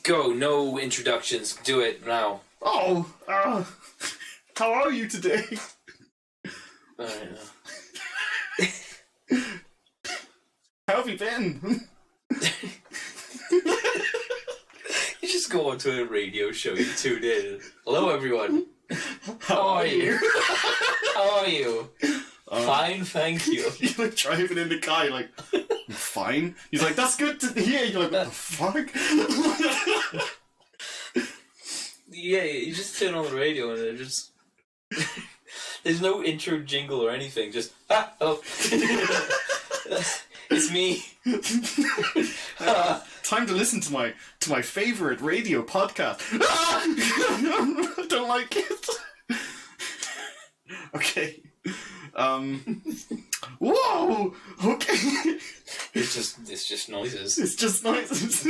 Go, no introductions. Do it now. Oh, how are you today? How have you been? You just go onto a radio show, you tune in. Hello, everyone. How are you? How are you? Fine, thank you. You're like driving in the car, you're like, I'm fine. He's like, that's good to hear. You're like, what the fuck? Yeah, you just turn on the radio and it just... There's no intro jingle or anything, just, oh. It's me. Time to listen to my favourite radio podcast. I don't like it. Okay. Whoa! Okay. It's just noises. It's just noises.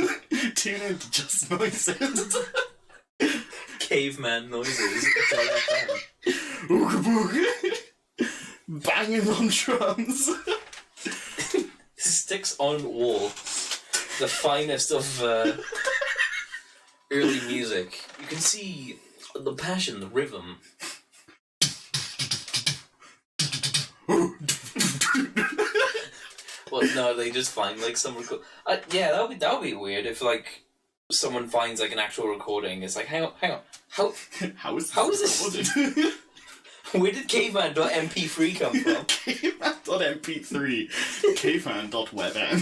Tune in to just noises. Caveman noises. That's all I Ooga booga. Banging on drums. Sticks on wall. The finest of early music. You can see the passion, the rhythm. Well, no, they just find like some yeah, that would be weird if like someone finds like an actual recording. It's like, hang on, how is this recorded? Where did caveman.mp3 come from? Caveman.mp3. Caveman.webm.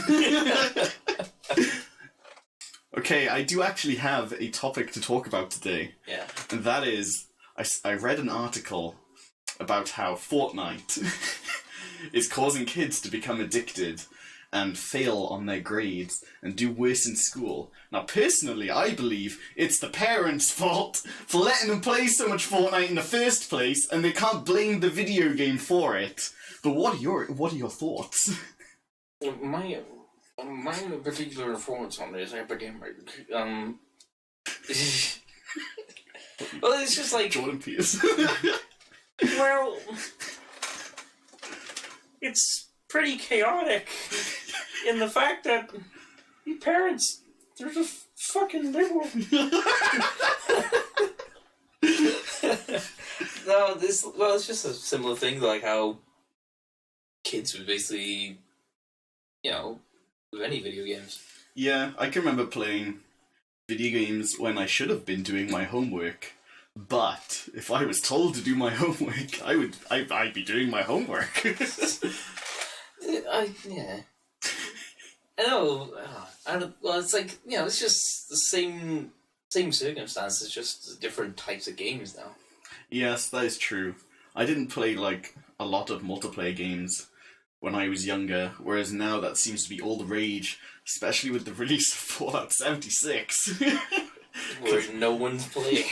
Okay, I do actually have a topic to talk about today. Yeah. And that is, I read an article about how Fortnite is causing kids to become addicted and fail on their grades and do worse in school. Now, personally, I believe it's the parents' fault for letting them play so much Fortnite in the first place, and they can't blame the video game for it. But what are your thoughts? My particular thoughts on this epidemic, well, it's just like Jordan Pierce. Well, it's pretty chaotic in the fact that your parents, they're just fucking liberal. No, it's just a similar thing, like how kids would basically, with any video games. Yeah, I can remember playing video games when I should have been doing my homework. But if I was told to do my homework, I'd be doing my homework. Yeah. I know. Well, it's like, it's just the same circumstances, just different types of games now. Yes, that is true. I didn't play like a lot of multiplayer games when I was younger, whereas now that seems to be all the rage, especially with the release of Fallout 76. Where no one's playing.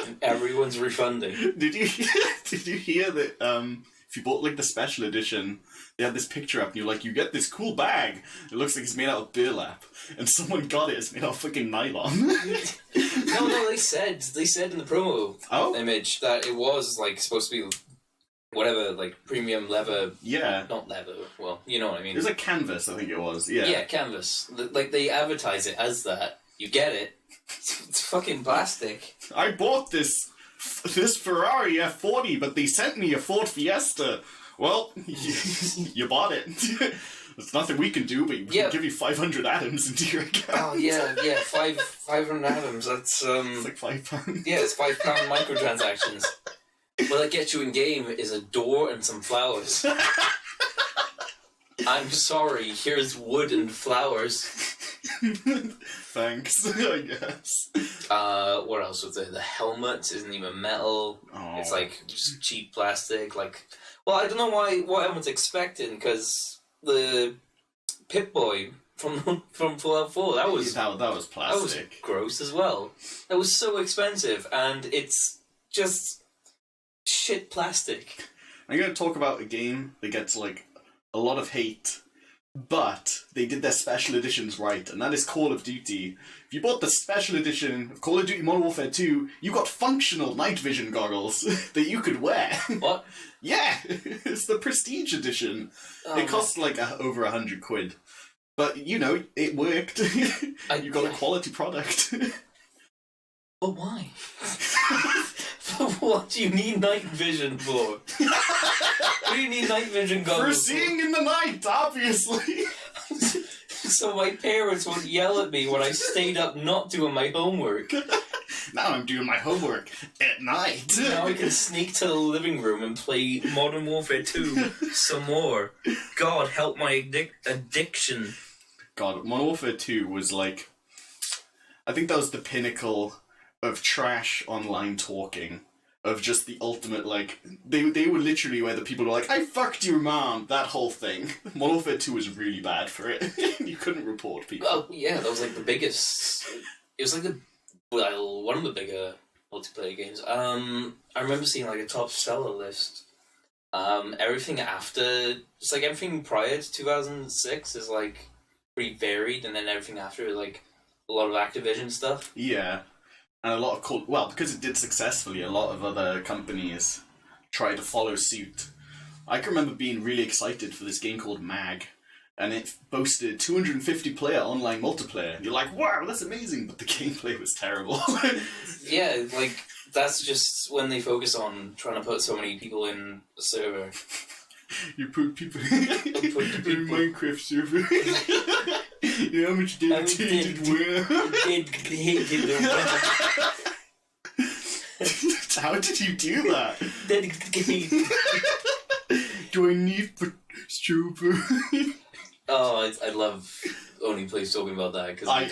And everyone's refunding. Did you hear that if you bought like the special edition, they had this picture up and you're like, you get this cool bag. It looks like it's made out of burlap. And someone got it, it's made out of fucking nylon. No, they said in the promo image that it was like supposed to be whatever, like premium leather. Yeah. Not leather, well, you know what I mean. It was like canvas, I think it was. Yeah. Yeah, canvas. Like they advertise it as that. You get it. It's fucking plastic. I bought this Ferrari F40, but they sent me a Ford Fiesta. Well, you bought it. There's nothing we can do, but we can give you 500 atoms into your account. Oh, yeah, 500 atoms, that's, It's like £5. Yeah, it's £5 microtransactions. What that gets you in game is a door and some flowers. I'm sorry, here's wood and flowers. Thanks, I guess. What else was there? The helmet isn't even metal. Oh. It's like just cheap plastic. Like, well, I don't know what everyone's expecting, because the Pip-Boy from Fallout 4, that was that was plastic. That was gross as well. That was so expensive, and it's just shit plastic. I'm going to talk about a game that gets like a lot of hate, but they did their special editions right, and that is Call of Duty. If you bought the special edition of Call of Duty Modern Warfare 2, you got functional night vision goggles that you could wear. What? Yeah, it's the Prestige edition. It costs like over £100. But, you know, it worked. You got a quality product. But why? What do you need night vision for? What do you need night vision goggles for seeing in the night, obviously. So my parents would yell at me when I stayed up not doing my homework. Now I'm doing my homework at night. Now I can sneak to the living room and play Modern Warfare 2 some more. God, help my addiction. God, Modern Warfare 2 was like... I think that was the pinnacle of trash online talking. Of just the ultimate, like... They were literally where the people were like, I fucked your mom, that whole thing. Modern Warfare 2 was really bad for it. You couldn't report people. Oh, yeah, that was like the biggest... It was like one of the bigger multiplayer games. I remember seeing like a top seller list. Everything after... It's like everything prior to 2006 is like pretty varied, and then everything after is like a lot of Activision stuff. Yeah. And a lot of well, because it did successfully, a lot of other companies tried to follow suit. I can remember being really excited for this game called Mag, and it boasted 250 player online multiplayer. You're like, wow, that's amazing, but the gameplay was terrible. Yeah, like, that's just when they focus on trying to put so many people in a server. You put people in Minecraft server. You know how much dedicated work? How did you do that? Do I need strawberry? Oh, I love only place talking about that because I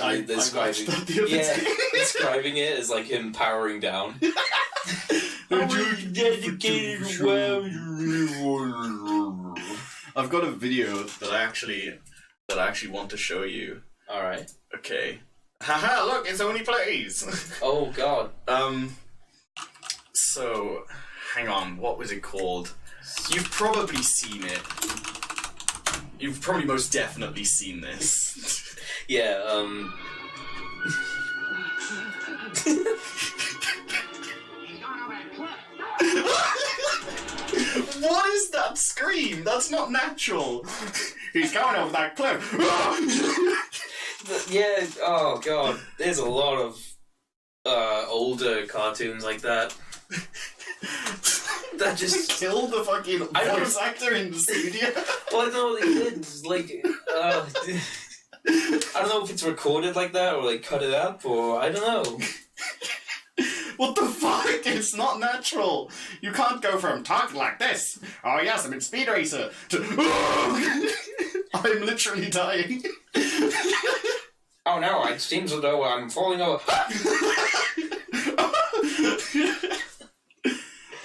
watched that the other day. describing it as like him powering down. I've got a video that I actually want to show you. All right. Okay. Haha! Look, it's only plays. Oh God. So, hang on. What was it called? You've probably seen it. You've probably most definitely seen this. Yeah. What is that scream? That's not natural. He's going over that cliff. Yeah. Oh God. There's a lot of older cartoons like that. That just killed the fucking voice actor in the studio. Well, I know what they did. Like, I don't know if it's recorded like that or like cut it up or I don't know. What the fuck? It's not natural. You can't go from talking like this. Oh yes, I'm in Speed Racer to I'm literally dying. Oh no! It seems as though I'm falling over.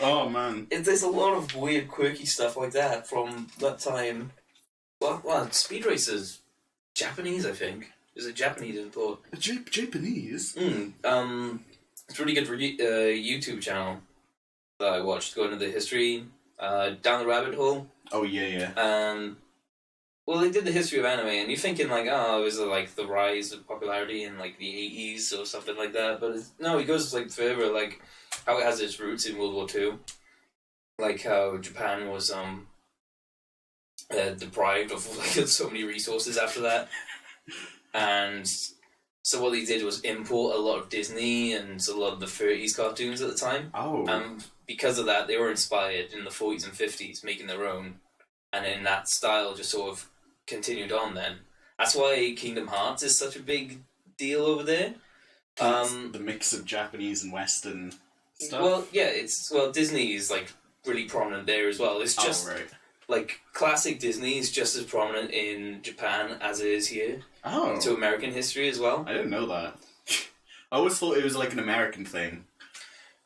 Oh man, There's a lot of weird, quirky stuff like that from that time. Well, Speed Racer's Japanese, I think. Is it Japanese import? Japanese? It's a really good YouTube channel that I watched, going into the history, down the rabbit hole. Oh yeah. Well, they did the history of anime, and you're thinking like, oh, is it like the rise of popularity in like the 80s or something like that? But no, he goes like further, like how it has its roots in World War II, like how Japan was deprived of like so many resources after that, and so what they did was import a lot of Disney and a lot of the 30s cartoons at the time. Oh. Because of that, they were inspired in the 40s and 50s, making their own, and in that style just sort of continued on then. That's why Kingdom Hearts is such a big deal over there. The mix of Japanese and Western stuff? Well, yeah, Disney is like really prominent there as well. It's just like classic Disney is just as prominent in Japan as it is here. Oh. To American history as well. I didn't know that. I always thought it was like an American thing.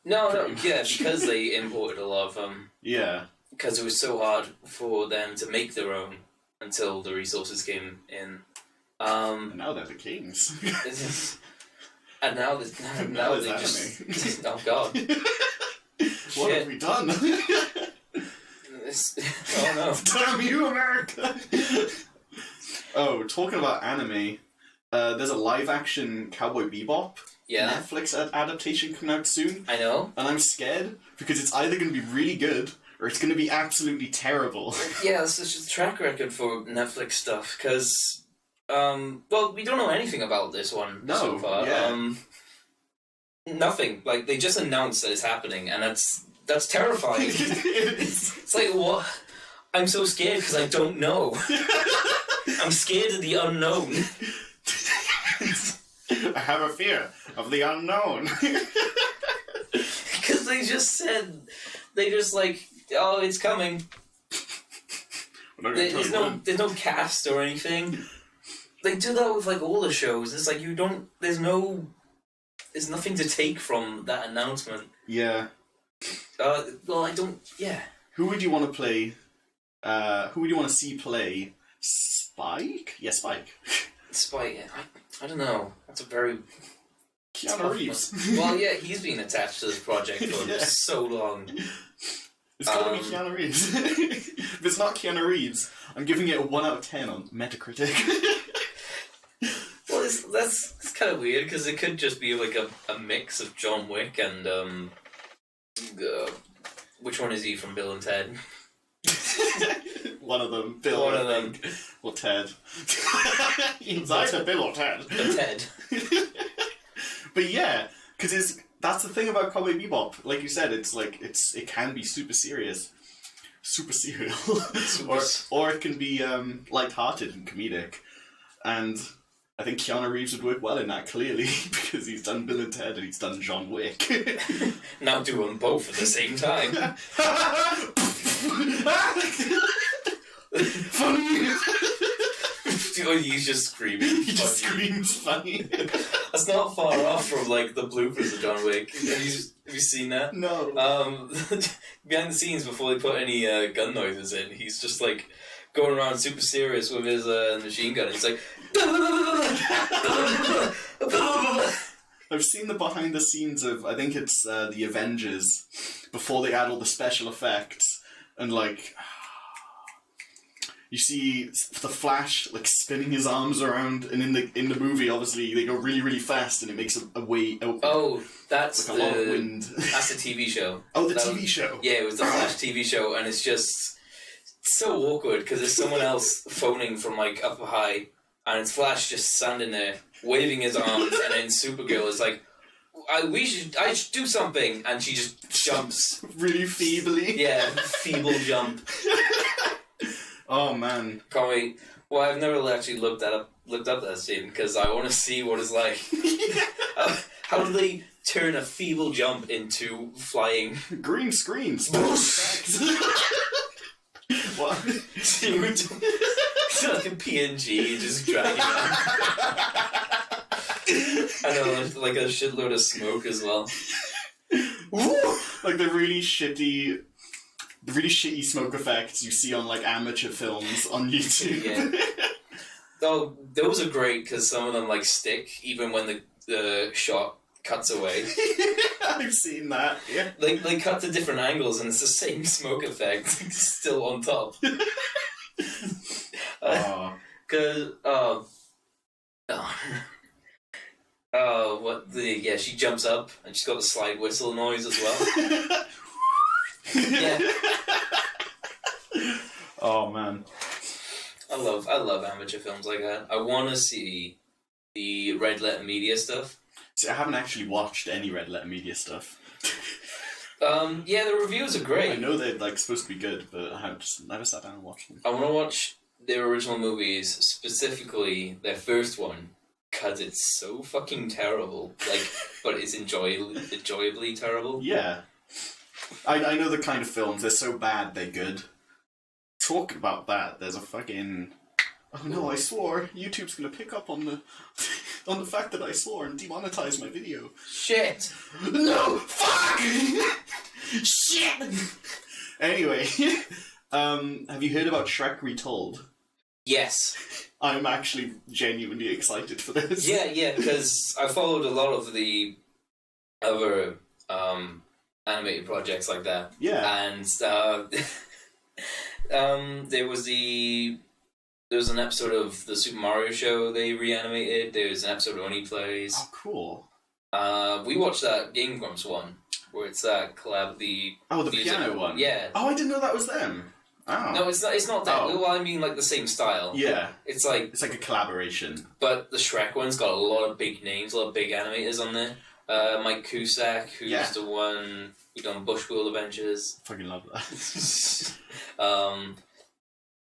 No, because they imported a lot of them. Yeah. Because it was so hard for them to make their own until the resources came in. And now they're the kings. And now they just... Oh God. What have we done? Oh no. Damn you, America! Oh, talking about anime, there's a live-action Cowboy Bebop Netflix adaptation coming out soon. I know. And I'm scared, because it's either going to be really good, or it's going to be absolutely terrible. Yeah, that's just a track record for Netflix stuff, because Well, we don't know anything about this one so far. Yeah. Nothing. Like, they just announced that it's happening, and that's terrifying. It's like, what? I'm so scared because I don't know. I'm scared of the unknown. I have a fear of the unknown. Because they just like, oh, it's coming. There's no cast or anything. They do that with like all the shows. It's like there's nothing to take from that announcement. Yeah. Well, I don't. Yeah. Who would you want to play? Who would you want to see play Spike? Yeah, Spike. Spike. I don't know. That's a very Keanu Reeves. Well, yeah, he's been attached to this project for so long. It's gotta be Keanu Reeves. If it's not Keanu Reeves, I'm giving it a 1 out of 10 on Metacritic. Well, that's kind of weird because it could just be like a mix of John Wick and which one is he from Bill and Ted? One of them, Bill. One of them, or Ted. It's either Bill or Ted. Ted. But yeah, because that's the thing about Cowboy Bebop. Like you said, it can be super serious, super serial, or it can be lighthearted and comedic, and I think Keanu Reeves would work well in that, clearly, because he's done Bill and Ted and he's done John Wick. Now do them both at the same time. Funny! Oh, he's just screaming. He just screams funny. That's not far off from like the bloopers of John Wick. Have you seen that? No. Behind the scenes, before they put any gun noises in, he's just like going around super serious with his machine gun. He's like. I've seen the behind the scenes of, I think it's the Avengers, before they add all the special effects, and like you see the Flash like spinning his arms around, and in the movie, obviously they go really really fast, and it makes a way. That's like a lot of wind. That's the TV show. Oh, the TV show. Yeah, it was the Flash TV show, and it's just so awkward because there's someone else phoning from like up high. And it's Flash just standing there, waving his arms, and then Supergirl is like, I should do something, and she just jumps. Really feebly. Yeah, feeble jump. Oh man. Can't wait. Well, I've never actually looked up that scene, because I want to see what it's like. How do they turn a feeble jump into flying? Green screens. What? It's like a PNG just dragging on. I know, like a shitload of smoke as well. Like the really shitty smoke effects you see on like amateur films on YouTube. Yeah. Though those are great because some of them like stick even when the shot cuts away. I've seen that. Yeah. They cut to different angles and it's the same smoke effect still on top. She jumps up and she's got the slide whistle noise as well. Yeah. Oh man. I love amateur films like that. I want to see the Red Letter Media stuff. See, I haven't actually watched any Red Letter Media stuff. Yeah, the reviews are great. I know they're like supposed to be good, but I have just never sat down and watched them. I want to watch their original movies, specifically their first one, because it's so fucking terrible. Like, but it's enjoyably terrible. Yeah. I know the kind of films, they're so bad, they're good. Talk about that, there's a fucking... Oh no, I swore. YouTube's gonna pick up on the fact that I swore and demonetize my video. Shit! No! Fuck! Shit! Anyway, have you heard about Shrek Retold? Yes. I'm actually genuinely excited for this. Yeah, because I followed a lot of the other animated projects like that. Yeah. And there was an episode of the Super Mario show they reanimated. There was an episode of Oni Plays. Oh, cool. We watched that Game Grumps one, where it's that collab, the piano one? Yeah. Oh, I didn't know that was them. Oh. No, it's not. It's not that. Oh. Well, I mean, like the same style. Yeah. It's like It's like a collaboration. But the Shrek one's got a lot of big names, a lot of big animators on there. Mike Cusack, who's the one who done Bushworld Adventures. Fucking love that.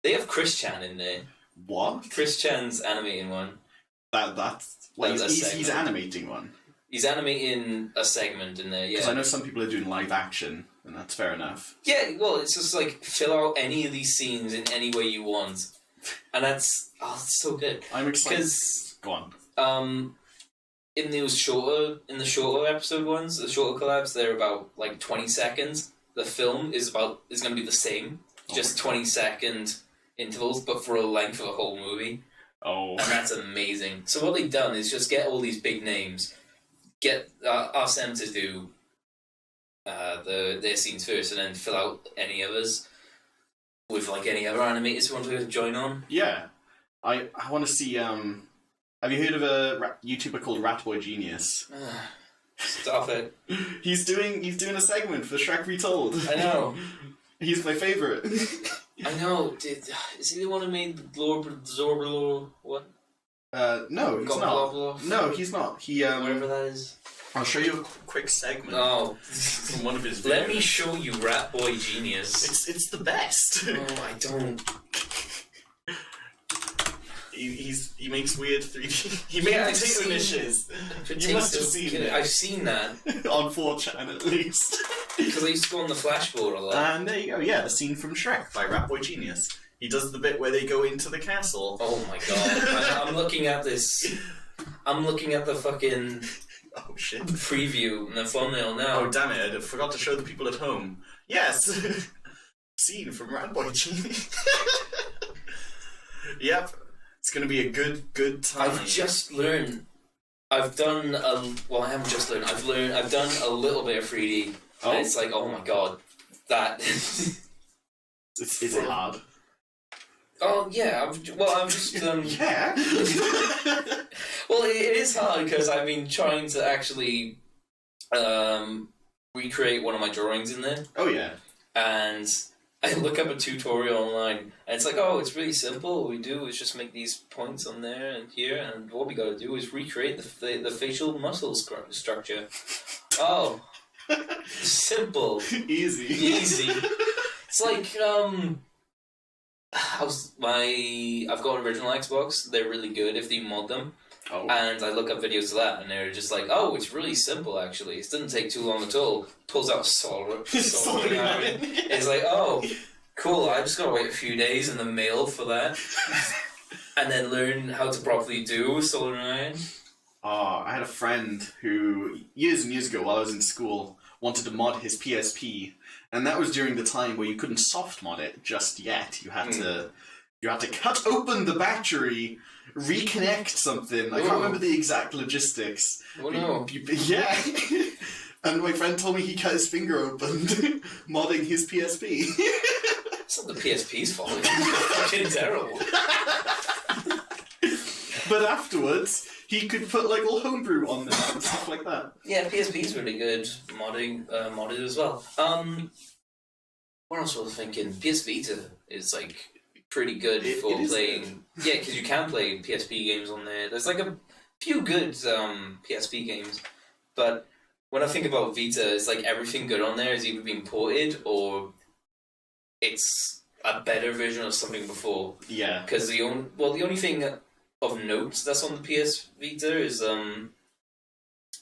They have Chris Chan in there. What? Chris Chan's animating one. That's he's animating one. He's animating a segment in there, yeah. Because I know some people are doing live action, and that's fair enough. Yeah, well, it's just like fill out any of these scenes in any way you want, and it's so good. I'm excited. Because go on. In the shorter episode ones, the shorter collabs, they're about like 20 seconds. The film is going to be the same, just 20-second intervals, but for a length of a whole movie. Oh, and that's amazing. So what they've done is just get all these big names, ask them to do their scenes first, and then fill out any others with like any other animators who want to join on. Yeah, I want to see. Have you heard of a YouTuber called Ratboy Genius? Stop it. He's doing a segment for Shrek Retold. I know. He's my favourite. I know. Is he the one who made the Zorbalo what? No, he's not. No, he's not. He whatever that is. I'll show you a quick segment. Oh, from one of his videos. Let me show you Ratboy Genius. It's the best. Oh, I don't. He makes weird 3D. He makes potato dishes. You must have seen it. I've seen that on 4chan at least. Because I used to go on the Flashboard a lot. And there you go. Yeah, the scene from Shrek by Ratboy Genius. He does the bit where they go into the castle. Oh my god! I'm looking at this. I'm looking at the fucking shit preview and the thumbnail now. Oh damn it! I forgot to show the people at home. Yes, scene from Ratboy Genius. Yep. It's going to be a good time. I've just learned. I've done well, I haven't just learned. I've done a little bit of 3D. Oh. And it's like, oh my god, that. Is it hard? Oh yeah. I'm just. Yeah. Well, it is hard because I've been trying to actually recreate one of my drawings in there. Oh yeah. And I look up a tutorial online, and it's like, oh, it's really simple. What we do is just make these points on there and here, and what we got to do is recreate the facial muscle structure. Oh, simple, easy. It's like I've got an original Xbox. They're really good if you mod them. Oh. And I look up videos of that, and they're just like, oh, it's really simple, actually. It doesn't take too long at all. Pulls out a soldering iron. It's like, oh, cool, I just gotta wait a few days in the mail for that. And then learn how to properly do soldering iron. Oh, I had a friend who, years and years ago, while I was in school, wanted to mod his PSP. And that was during the time where you couldn't soft mod it just yet. You had to cut open the battery, reconnect something. I can't remember the exact logistics. Oh no. Yeah. And my friend told me he cut his finger open modding his PSP. It's not the PSP's fault. It's fucking terrible. But afterwards, he could put like all homebrew on there and stuff like that. Yeah, PSP's really good modded as well. What else was I thinking? PS Vita is like pretty good for playing. Good. Yeah, because you can play PSP games on there. There's like a few good PSP games, but when I think about Vita, it's like everything good on there is either being ported or it's a better version of something before. Yeah. Because the only thing of note that's on the PS Vita is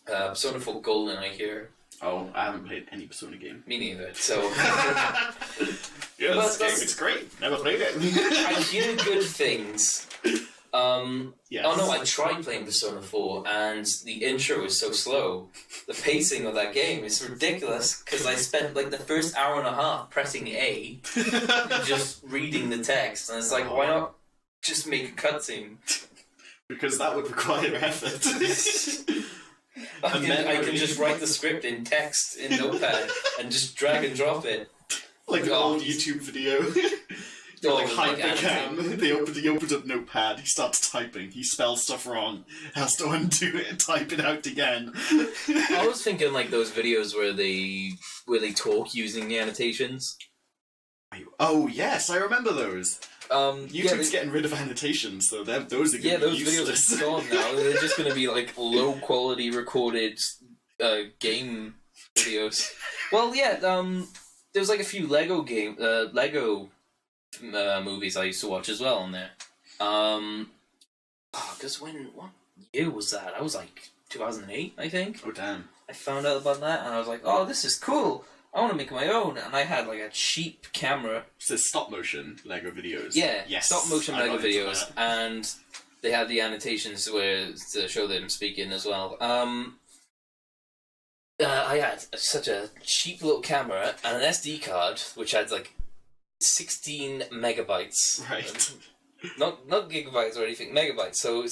Persona 4 Golden, I hear. Oh, I haven't played any Persona game. Me neither. So. Yeah, it's great. Never played it. I hear good things. Yes. Oh no, I tried playing Persona 4 and the intro is so slow. The pacing of that game is ridiculous because I spent like the first hour and a half pressing A, just reading the text, and it's like, why not just make a cutscene? Because that would require effort. I can just write the script in text in Notepad and just drag and drop it. Like an old YouTube video. Like Hypercam. He opens up Notepad, he starts typing, he spells stuff wrong, has to undo it and type it out again. I was thinking like those videos where they talk using the annotations. I Oh yes, I remember those. YouTube's yeah, getting rid of annotations, so those are yeah, going to be those useless. videos are gone now. They're just going to be like low quality recorded game videos. Well, yeah, there was like a few Lego movies I used to watch as well on there. Because what year was that? I was like 2008, I think. Oh damn! I found out about that, and I was like, oh, this is cool. I want to make my own, and I had like a cheap camera. It says stop motion Lego videos. Yeah, yes, stop motion I Lego got into videos, that. and they had the annotations where to show them speaking as well. I had such a cheap little camera and an SD card which had like 16 megabytes. Right. Not gigabytes or anything, megabytes. So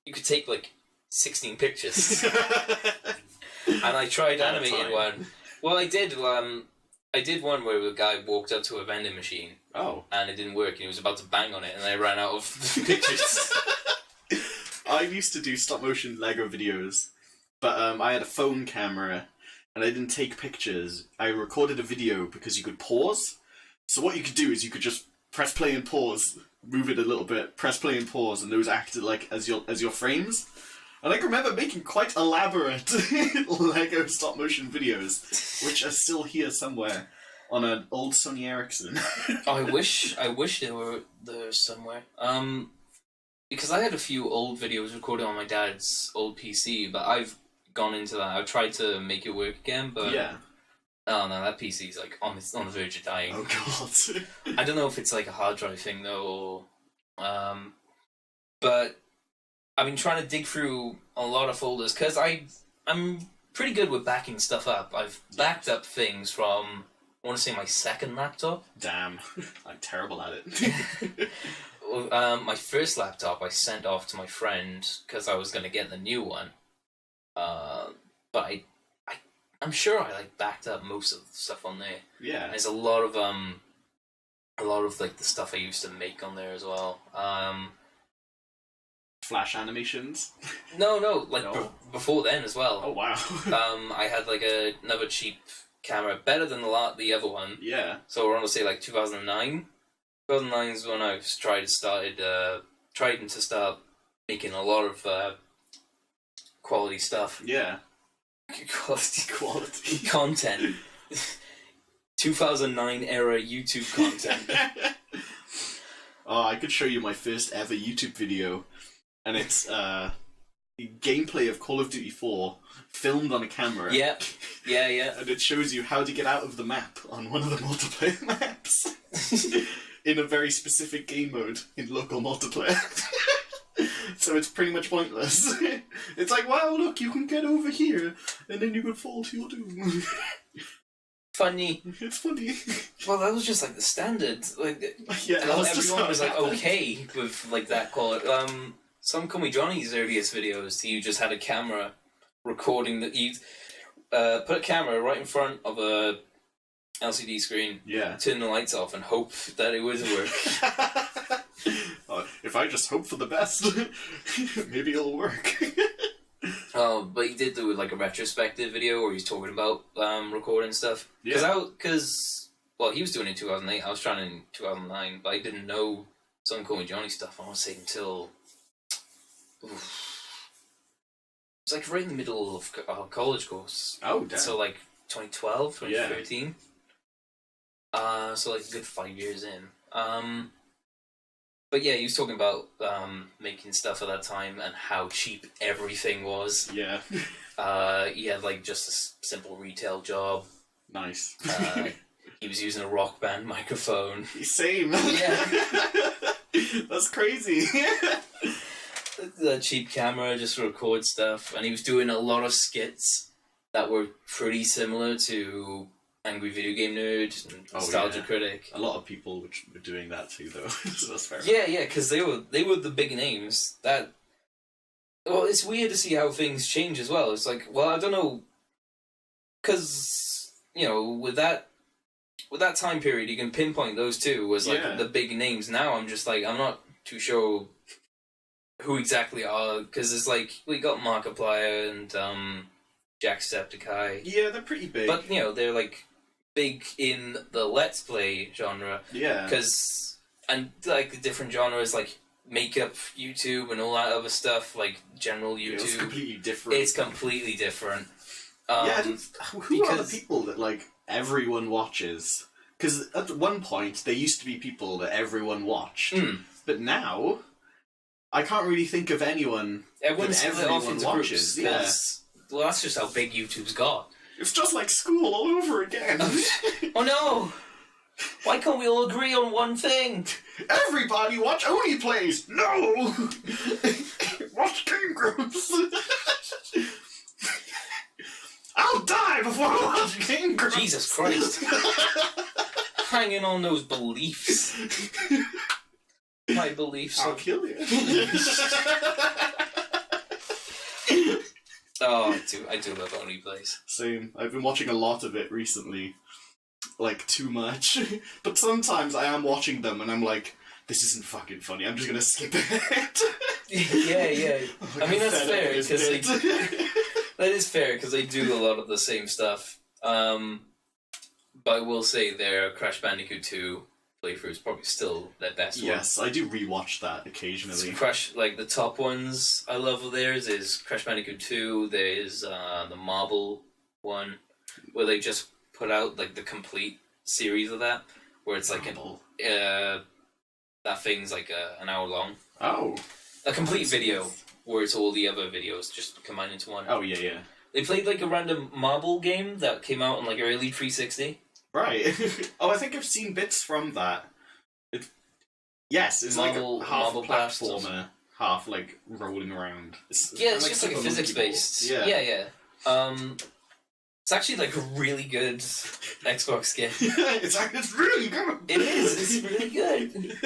you could take like 16 pictures. And I tried At a animating time. one. Well, I did one where the guy walked up to a vending machine Oh. and it didn't work and he was about to bang on it and I ran out of pictures. I used to do stop motion Lego videos, but I had a phone camera and I didn't take pictures. I recorded a video because you could pause. So what you could do is you could just press play and pause, move it a little bit, press play and pause, and those acted like as your frames. And I can remember making quite elaborate Lego stop motion videos, which are still here somewhere on an old Sony Ericsson. I wish they were there somewhere. Because I had a few old videos recorded on my dad's old PC, but I've gone into that. I've tried to make it work again, but Yeah. oh no, that PC's like on the verge of dying. Oh god. I don't know if it's like a hard drive thing though, or, but I've been trying to dig through a lot of folders because I'm pretty good with backing stuff up. I've backed up things from I want to say my second laptop. Damn. I'm terrible at it. My first laptop I sent off to my friend because I was going to get the new one. But I'm sure I like backed up most of the stuff on there. Yeah. There's a lot of like the stuff I used to make on there as well. Flash animations. No, like No. before then as well. Oh wow. I had like another cheap camera, better than the other one. Yeah. So we're on to say like 2009. 2009 is when I tried to start making a lot of quality stuff. Yeah. Quality content. 2009 era YouTube content. Oh, I could show you my first ever YouTube video, and it's gameplay of Call of Duty 4 filmed on a camera. Yeah. And it shows you how to get out of the map on one of the multiplayer maps in a very specific game mode in local multiplayer. So it's pretty much pointless. It's like, wow, look, you can get over here, and then you could fall to your doom. Funny. It's funny. Well, that was just like the standard. Like, Yeah, that was just everyone how was it like happened. okay with like that quality. Some Call Me Johnny's earliest videos, you just had a camera recording that you put a camera right in front of a LCD screen, Yeah. turn the lights off, and hope that it would work. If I just hope for the best, maybe it'll work. But he did do like a retrospective video where he's talking about recording stuff. Because he was doing it in 2008. I was trying in 2009, but I didn't know some Call Me Johnny stuff. I want to say until it was like right in the middle of our college course. Oh, damn. So like 2012, 2013. So like a good 5 years in. But yeah, he was talking about making stuff at that time and how cheap everything was. Yeah. He had like just a simple retail job. Nice. He was using a Rock Band microphone. Same. Yeah. That's crazy. The cheap camera just to record stuff, and he was doing a lot of skits that were pretty similar to Angry Video Game Nerd and Nostalgia Critic. A lot of people were doing that too, though. So that's fair. Yeah, because they were the big names. It's weird to see how things change as well. It's like, well, I don't know, because with that time period, you can pinpoint those two as like the big names. Now I'm just like, I'm not too sure who exactly are, because it's like we got Markiplier and Jacksepticeye. Yeah, they're pretty big. But they're like big in the Let's Play genre. Yeah. And like the different genres, like makeup YouTube and all that other stuff, like general YouTube. It's completely different. It's completely different. Who are the people that, like, everyone watches? Because at one point, there used to be people that everyone watched. But now, I can't really think of anyone Everyone's that split off everyone into watches. groups. Well, that's just how big YouTube's got. It's just like school all over again. Oh no! Why can't we all agree on one thing? Everybody watch Oni Plays! No! Watch Game Grumps! I'll die before I watch Game Grumps! Jesus Christ. Hanging on those beliefs. My beliefs. I'll kill you. Oh, I do love Only Plays. Same. I've been watching a lot of it recently. Like, too much. But sometimes I am watching them and I'm like, this isn't fucking funny, I'm just gonna skip it. Yeah. Like, I mean, that's fed up fair, with because this bit. that is fair, because they do a lot of the same stuff. But I will say their Crash Bandicoot 2 playthrough is probably still their best one. Yes, I do rewatch that occasionally. Crash, like, the top ones I love of theirs is Crash Bandicoot 2, there's the Marble one, where they just put out, like, the complete series of that, where it's like that thing's like an hour long. Oh. A complete video, where it's all the other videos just combined into one. Oh, yeah. They played like a random marble game that came out on like early 360. Right. Oh, I think I've seen bits from that. Yes, it's Marble- like a half Marble Blast platformer, half like rolling around. It's kinda just like a Super physics Monkey Ball. based. Yeah. It's actually like a really good Xbox game. it's really good. It is. It's really good.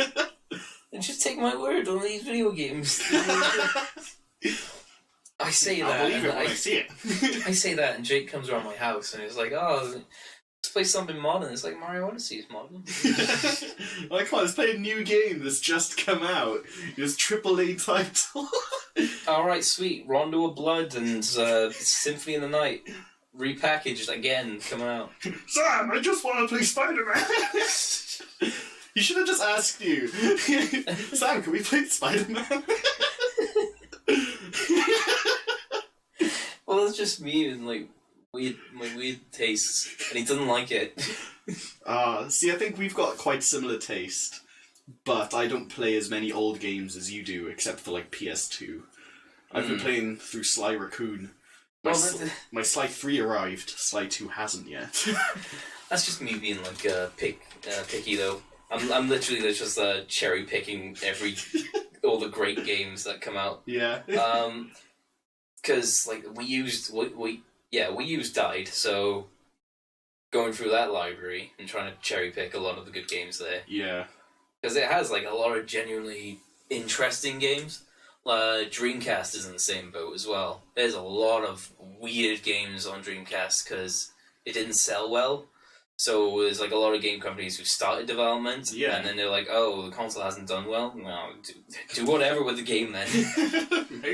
And just take my word on these video games. I say that. I'll believe it and when I see it. I say that, and Jake comes around my house and he's like, "Oh, let's play something modern." It's like Mario Odyssey is modern. Like, come on, let's play a new game that's just come out. It's AAA title. All right, sweet. Rondo of Blood and Symphony in the Night repackaged again, coming out. Sam, I just want to play Spider-Man. He should have just asked you. Sam, can we play Spider-Man? Well, it's just me and like my weird tastes, and he doesn't like it. See, I think we've got quite similar taste, but I don't play as many old games as you do, except for like PS2. I've been playing through Sly Raccoon. My Sly 3 arrived, Sly 2 hasn't yet. That's just me being like picky though. I'm literally just cherry picking all the great games that come out. Yeah. Because like we used Died, so going through that library and trying to cherry pick a lot of the good games there. Yeah. Because it has like a lot of genuinely interesting games. Dreamcast is in the same boat as well. There's a lot of weird games on Dreamcast because it didn't sell well. So there's like a lot of game companies who started development, and then they're like, "Oh, the console hasn't done well. No, do whatever with the game then."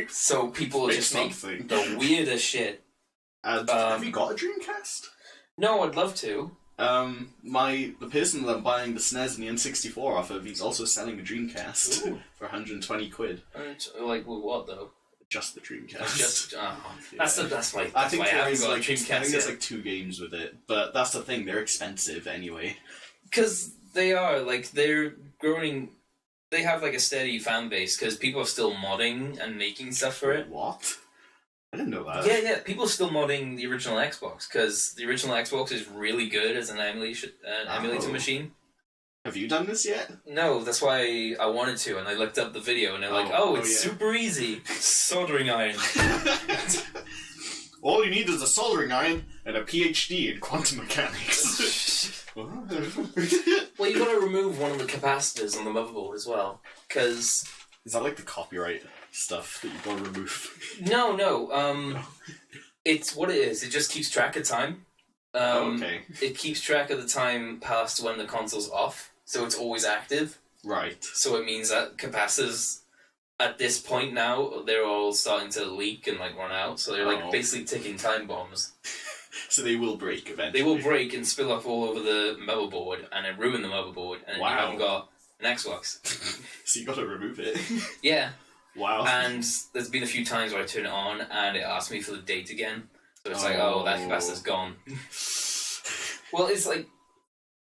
So people just make the weirdest shit. Have you got a Dreamcast? No, I'd love to. The person that I'm buying the SNES and the N64 off of, he's also selling a Dreamcast for 120 quid. Like with what though? Just the Dreamcast. That's my. I think there's like 2 games with it, but that's the thing. They're expensive anyway. Because they're growing. They have like a steady fan base because people are still modding and making stuff for it. What? I didn't know that. Yeah. People are still modding the original Xbox because the original Xbox is really good as an emulator machine. Have you done this yet? No, that's why I wanted to, and I looked up the video, and they're like, it's super easy. Soldering iron. All you need is a soldering iron and a PhD in quantum mechanics. Well, you gotta remove one of the capacitors on the motherboard as well, because... Is that like the copyright stuff that you gotta remove? No. It's what it is. It just keeps track of time. Okay. It keeps track of the time past when the console's off, so it's always active. Right. So it means that capacitors, at this point now, they're all starting to leak and like run out, so they're like basically ticking time bombs. So they will break eventually. They will break and spill off all over the motherboard, and then ruin the motherboard, and then you haven't got an Xbox. So you got to remove it. Yeah. Wow. And there's been a few times where I turn it on, and it asks me for the date again. So it's like, oh, that capacitor's gone. Well, it's like,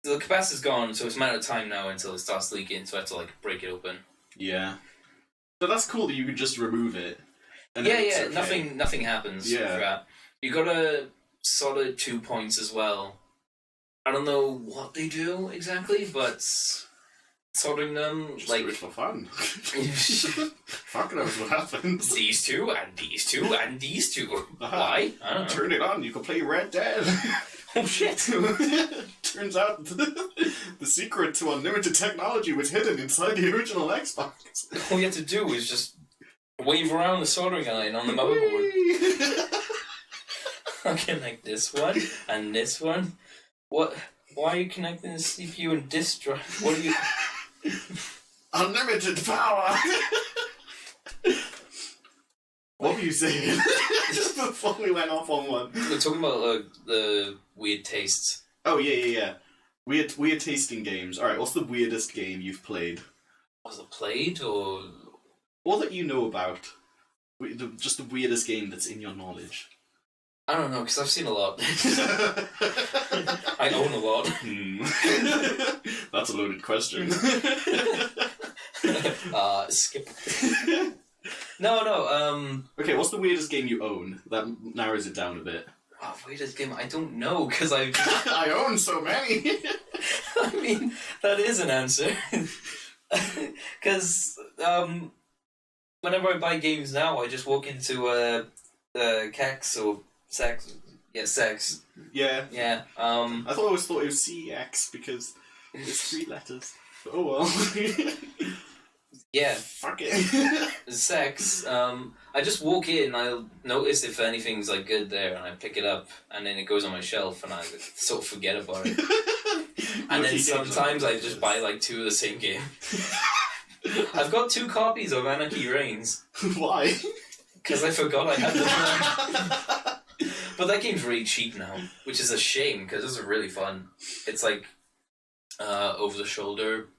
the capacitor's gone, so it's a matter of time now until it starts leaking, so I have to, like, break it open. Yeah. But that's cool that you can just remove it. And Yeah, okay. nothing happens. Yeah. For that. You got a solid 2 points as well. I don't know what they do exactly, but soldering them, Just like... do it for fun. Fuck knows what happens. These two, and these two, and these two. Why? I don't know. Turn it on, you can play Red Dead. Oh shit! Turns out the secret to unlimited technology was hidden inside the original Xbox. All you have to do is just wave around the soldering iron on the motherboard. I'll connect this one and this one. What? Why are you connecting the CPU and disk drive? What are you... Unlimited power! What were you saying? Just before we went off on one. We're talking about the weird tastes. Oh, yeah. Weird tasting games. Alright, what's the weirdest game you've played? Was it played, or...? Or that you know about. Just the weirdest game that's in your knowledge. I don't know, because I've seen a lot. I own a lot. That's a loaded question. Skip. No. Okay, what's the weirdest game you own? That narrows it down a bit. Oh, weirdest game? I don't know, because I've... I own so many! I mean, that is an answer. Because, whenever I buy games now, I just walk into, Kex or Sex. Yeah, Sex. Yeah. Yeah, I always thought it was CX because it's 3 letters. But oh well. Yeah. Fuck it. Sex. I just walk in, I'll notice if anything's like good there, and I pick it up, and then it goes on my shelf, and I sort of forget about it. And then sometimes I just buy like 2 of the same game. I've got 2 copies of Anarchy Reigns. Why? Because I forgot I had them. But that game's really cheap now, which is a shame, because it's really fun. It's like over-the-shoulder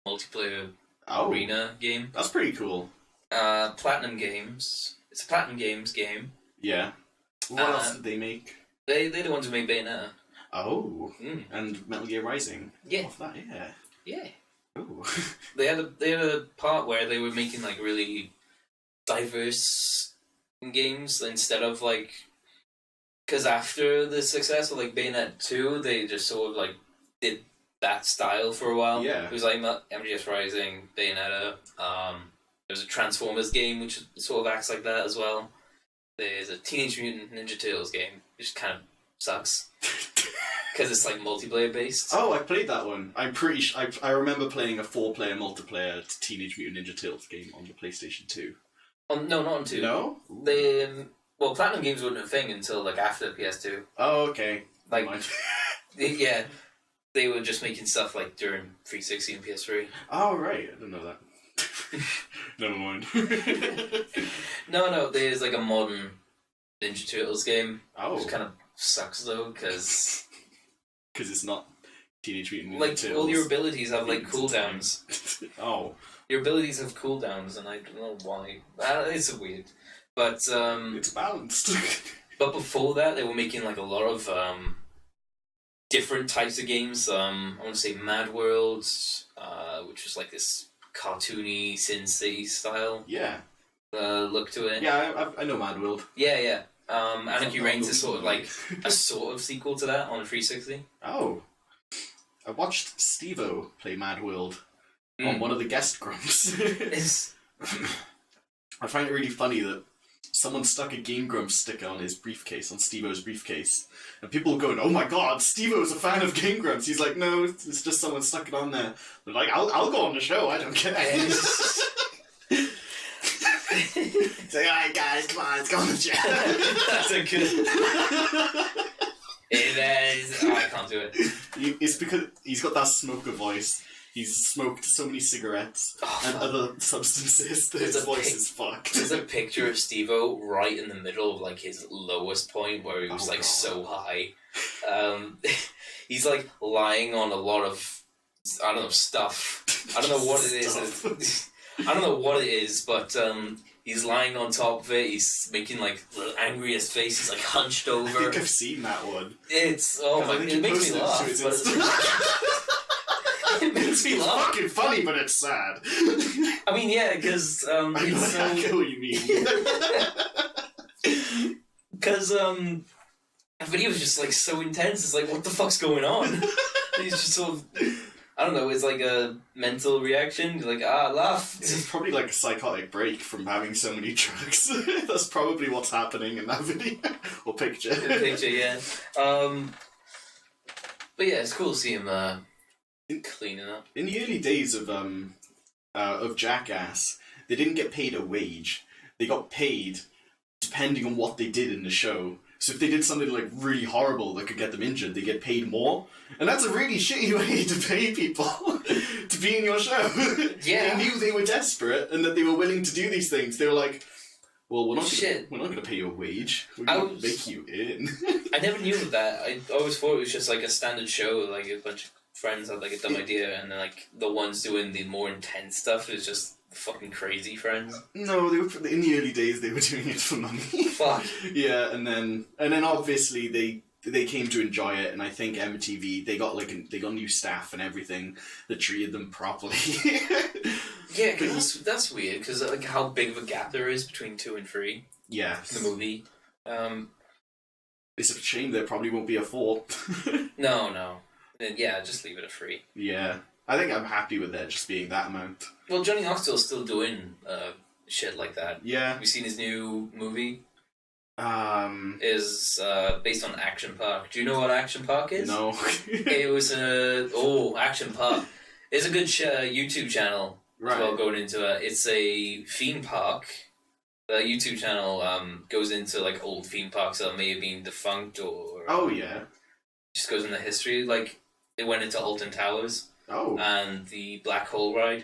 multiplayer arena game. That's pretty cool. Platinum Games. It's a Platinum Games game. Yeah. What else did they make? They're the ones who made Bayonetta. Oh. And Metal Gear Rising. Yeah. Off that, yeah. Yeah. Oh. They had a part where they were making like really diverse games instead of like... Because after the success of like Bayonetta 2, they just sort of like did that style for a while. Yeah. It was like MGS Rising, Bayonetta. There's a Transformers game which sort of acts like that as well. There's a Teenage Mutant Ninja Turtles game, which kind of sucks. Because it's like multiplayer based. Oh, I played that one. I'm pretty I remember playing a 4-player multiplayer Teenage Mutant Ninja Turtles game on the PlayStation 2. No, not on 2. No? Well, Platinum Games wasn't a thing until like after PS2. Oh, okay. Like, yeah, they were just making stuff like during 360 and PS3. Oh, right. I didn't know that. Never mind. No, there's like a modern Ninja Turtles game. Oh. Which kind of sucks though, because it's not Teenage Mutant Ninja like Turtles. all your abilities have like cooldowns. Oh. Your abilities have cooldowns, and I don't know why. It's weird. But it's balanced. But before that, they were making like a lot of different types of games. I want to say Mad World, which was like this cartoony Sin City style. Yeah. Look to it. Yeah, I know Mad World. Yeah. Anarchy Reigns is sort of like a sort of sequel to that on a 360. Oh. I watched Steve-O play Mad World on one of the guest grumps. I find it really funny that someone stuck a Game Grumps sticker on his briefcase, on Steve-O's briefcase, and people going, "Oh my god, Steve-O's a fan of Game Grumps." He's like, "No, it's just someone stuck it on there." They're like, I'll go on the show, I don't care. It's like, alright guys, come on, let's go on the show. That's a good... It is... Oh, I can't do it. It's because he's got that smoker voice. He's smoked so many cigarettes and fuck. other substances that his voice is fucked. There's a picture of Steve-O right in the middle of like his lowest point where he was God. so high. He's like lying on a lot of, I don't know, stuff. I don't know what it is. I don't know what it is, but he's lying on top of it. He's making like the angriest face. He's like hunched over. I think I've seen that one. It's it makes me laugh. It makes me laugh. It's fucking funny, but it's sad. I mean, yeah, because I get what you mean. Because the video was just like so intense. It's like, what the fuck's going on? He's just sort of, I don't know. It's like a mental reaction. You're like, laugh. It's probably like a psychotic break from having so many drugs. That's probably what's happening in that video or picture. Yeah. But yeah, it's cool to see him cleaning up. In the early days of Jackass, they didn't get paid a wage. They got paid depending on what they did in the show. So if they did something like really horrible that could get them injured, they get paid more. And that's a really shitty way to pay people to be in your show. Yeah. They knew they were desperate and that they were willing to do these things. They were like, well, we're not going to pay you a wage. We're going to make you in. I never knew that. I always thought it was just like a standard show, like a bunch of friends had like a dumb idea, and then like the ones doing the more intense stuff is just fucking crazy friends. No, they were in the early days. They were doing it for money. Fuck. Yeah, and then obviously they came to enjoy it, and I think MTV they got new staff and everything that treated them properly. Yeah, because that's weird. Because like how big of a gap there is between 2 and 3. Yeah, the movie. It's a shame there probably won't be a 4. No. Then yeah, just leave it at 3. Yeah, I think I'm happy with there just being that amount. Well, Johnny Knoxville's still doing shit like that. Yeah. Have you seen his new movie? Is based on Action Park. Do you know what Action Park is? No. It was Action Park. It's a good YouTube channel. Right. As well, going into it. It's a theme park. The YouTube channel goes into like old theme parks that may have been defunct or. Oh yeah. Just goes into history. Like it went into Alton Towers. Oh. And the Black Hole ride.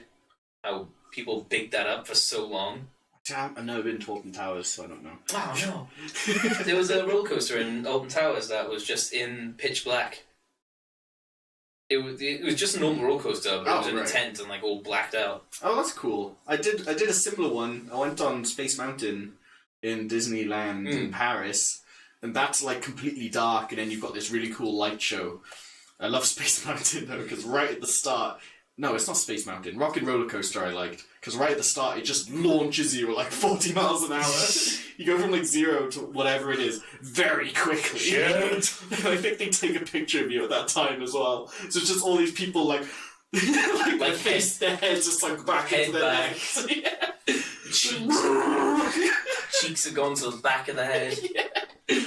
How people bigged that up for so long. Damn, I've never been to Alton Towers, so I don't know. Oh no! There was a roller coaster in Alton Towers that was just in pitch black. It was just a normal roller coaster, but it was in a tent and like all blacked out. Oh, that's cool. I did a similar one. I went on Space Mountain in Disneyland in Paris, and that's like completely dark, and then you've got this really cool light show. I love Space Mountain though, because right at the start. No, it's not Space Mountain. Rock and Roller Coaster I liked. Because right at the start, it just launches you at like 40 miles an hour. You go from like 0 to whatever it is very quickly. Shit. And I think they take a picture of you at that time as well. So it's just all these people like their heads just like back into their necks. Yeah. Cheeks have gone to the back of the head. Yeah.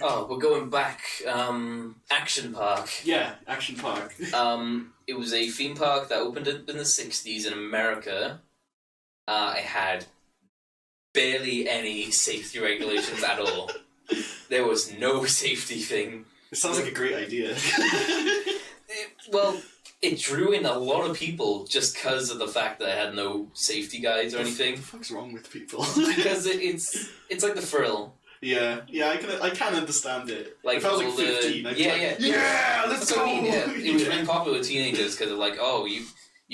Oh, we're going back. Action Park. Yeah, Action Park. It was a theme park that opened in the 60s in America. It had barely any safety regulations at all. There was no safety thing. It sounds like a great idea. It drew in a lot of people just because of the fact that it had no safety guides or anything. What the fuck's wrong with people? Because it's like the thrill. Yeah, I can understand it. Like if I was like 15, I'd be like, yeah, let's go! I mean, yeah. It was really popular with teenagers because they're like, oh, you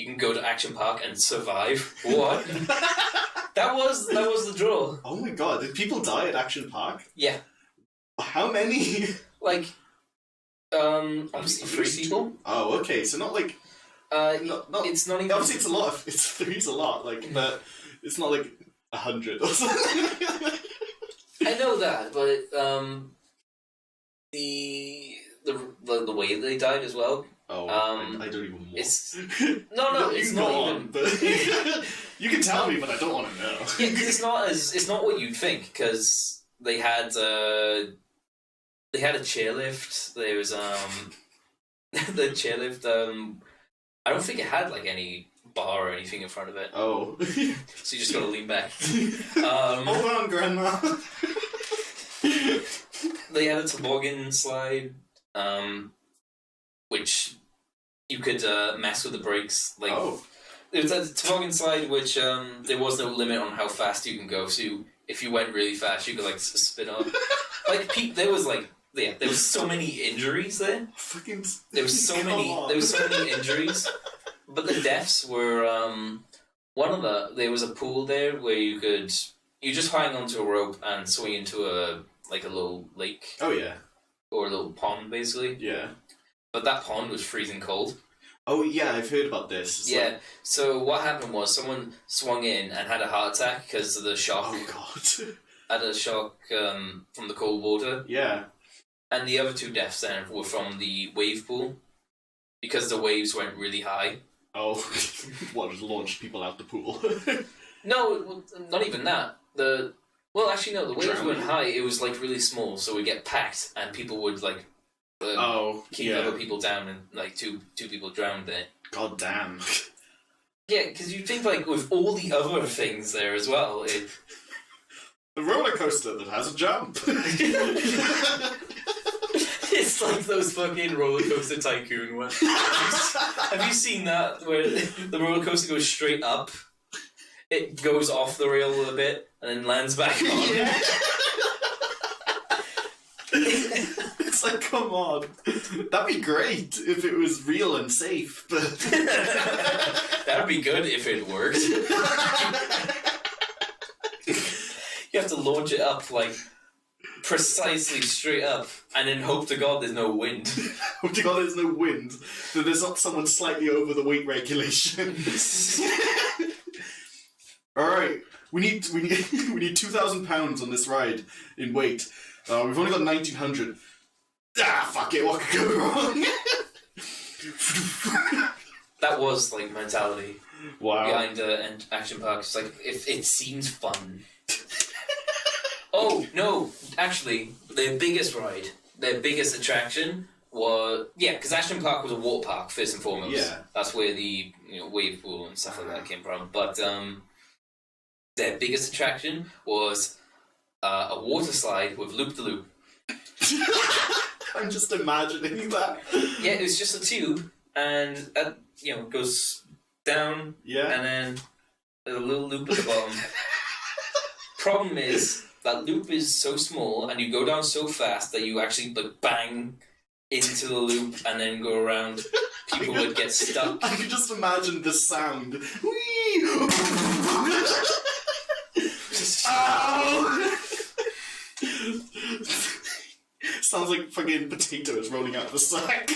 can go to Action Park and survive. What? that was the draw. Oh my god, did people die at Action Park? Yeah. How many? Like, obviously 3 people. Oh, okay, so not like... not, it's not even... Obviously it's a lot, three's a lot, like, but it's not like 100 or something. I know that, but the way they died as well. Oh, I don't even want. It's no, it's not even. But you can tell me, but I don't want to know. Yeah, because it's not what you'd think. Because they had a chairlift. There was the chairlift. I don't think it had like any bar or anything in front of it. Oh. So you just gotta lean back. Hold on, Grandma. They had a toboggan slide, which you could mess with the brakes. Like, Oh. there was a toboggan slide which there was no limit on how fast you can go. So if you went really fast, you could like spin off. Like there was so many injuries there. Fucking. There was so many injuries. But the deaths were there was a pool there where you just hang onto a rope and swing into a little lake. Oh yeah. Or a little pond, basically. Yeah. But that pond was freezing cold. Oh yeah, I've heard about this. It's yeah. So what happened was someone swung in and had a heart attack because of the shock. Oh god. Had a shock from the cold water. Yeah. And the other 2 deaths then were from the wave pool because the waves went really high. Oh, what, just launched people out the pool? No, not even that. The waves weren't high. It was like really small, so we get packed, and people would like keep other people down, and like two people drowned there. God damn. Yeah, because you'd think like with all the other things there as well. A roller coaster that has a jump. It's like those fucking roller coaster tycoon ones. Have you seen that where the roller coaster goes straight up? It goes off the rail a little bit and then lands back on. Yeah. It's like, come on. That'd be great if it was real and safe, but that'd be good if it worked. You have to launch it up like precisely straight up and then hope to God there's no wind. Hope to God there's no wind. That there's not someone slightly over the weight regulation. Alright, we need £2,000 on this ride in weight. We've only got 1,900. Ah, fuck it, what could go wrong? That was like mentality behind Action Park. It's like, if it seems fun. Oh, no, actually, their biggest ride, their biggest attraction was... Yeah, because Ashton Park was a water park, first and foremost. Yeah. That's where the wave pool and stuff like that came from. But their biggest attraction was a water slide with loop-de-loop. I'm just imagining that. Yeah, it was just a tube, and it goes down, and then there's a little loop at the bottom. Problem is... that loop is so small, and you go down so fast that you actually like bang into the loop and then go around. People would get stuck. I can just imagine the sound. Whee! Ow! Sounds like fucking potatoes rolling out of the sack.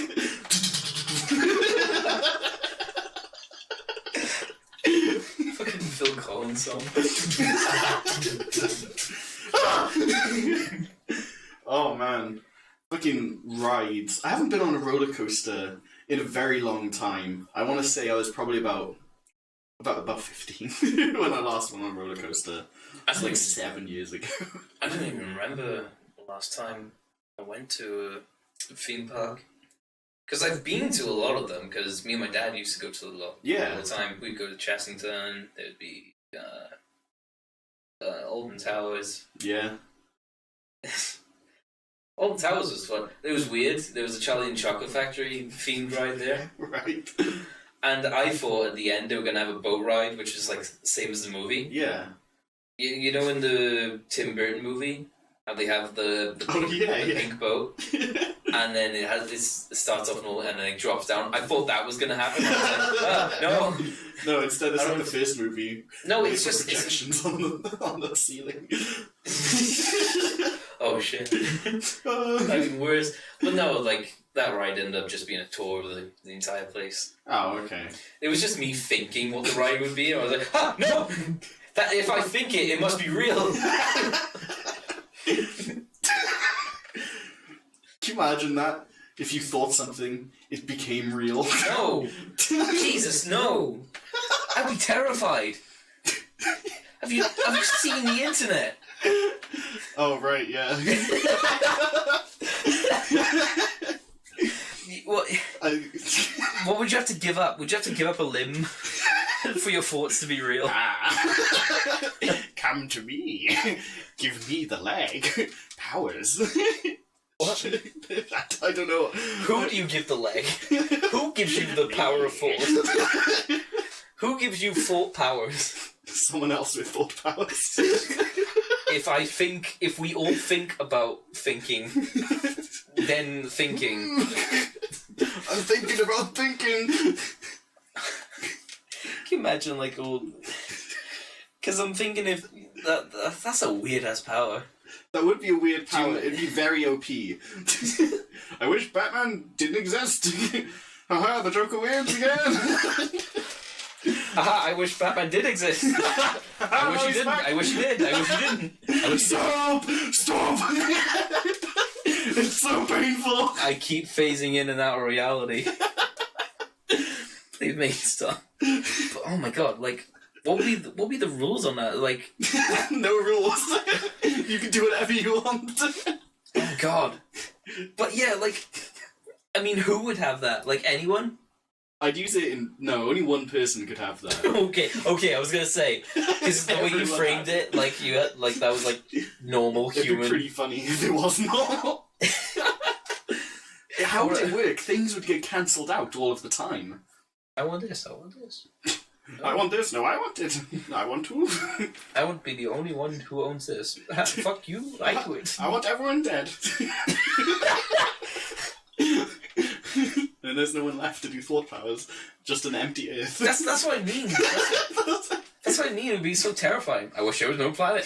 Fucking Phil Collins song. Oh man, fucking rides. I haven't been on a roller coaster in a very long time. I want to say I was probably about 15 when I last went on a roller coaster. That's like 7 years ago. I don't even remember the last time I went to a theme park. Because I've been to a lot of them, because me and my dad used to go to a lot all the time. We'd go to Chessington, there'd be Alton Towers. Yeah. Alton Towers was fun. It was weird. There was a Charlie and Chocolate Factory themed ride there. Right. And I thought at the end they were going to have a boat ride, which is like the same as the movie. Yeah. You know in the Tim Burton movie, how they have the pink boat? And then it starts off and then it drops down. I thought that was going to happen. I was like, no. No, instead it's like the first movie. No, it's just... projections on the ceiling. Oh, shit. That's even worse. But no, like, that ride ended up just being a tour of the entire place. Oh, okay. It was just me thinking what the ride would be. I was like, no! That if I think it must be real. Can you imagine that? If you thought something, it became real. No! Jesus, no! I'd be terrified. Have you seen the internet? Oh, right, yeah. What would you have to give up? Would you have to give up a limb for your thoughts to be real? Come to me. Give me the leg. Powers. What? I don't know. Who do you give the leg? Who gives you the power of thought? Who gives you thought powers? Someone else with thought powers. If we all think about thinking, then thinking. I'm thinking about thinking. Can you imagine, like, all... Because I'm thinking if... That's a weird-ass power. That would be a weird power. It'd be very OP. I wish Batman didn't exist. Haha, the Joker wins again. Haha, I wish Batman did exist. I wish he didn't. I wish he did. I wish he didn't. Stop! Stop! It's so painful. I keep phasing in and out of reality. They've made stuff. But, oh my god, like... What would be the rules on that? Like... No rules. You can do whatever you want. Oh god. But yeah, like... I mean, who would have that? Like, anyone? I'd use it in... No, only one person could have that. okay, I was gonna say... Because the way you framed it, like, you had, like, that was, like, normal It'd human... be pretty funny if it was normal. How would it work? Things would get cancelled out all of the time. I want this. I want this. No, I want it. I want to. I want to be the only one who owns this. Fuck you. I quit. I want everyone dead. And there's no one left to do thought powers. Just an empty earth. That's what I mean. That's what I mean. It would be so terrifying. I wish there was no planet.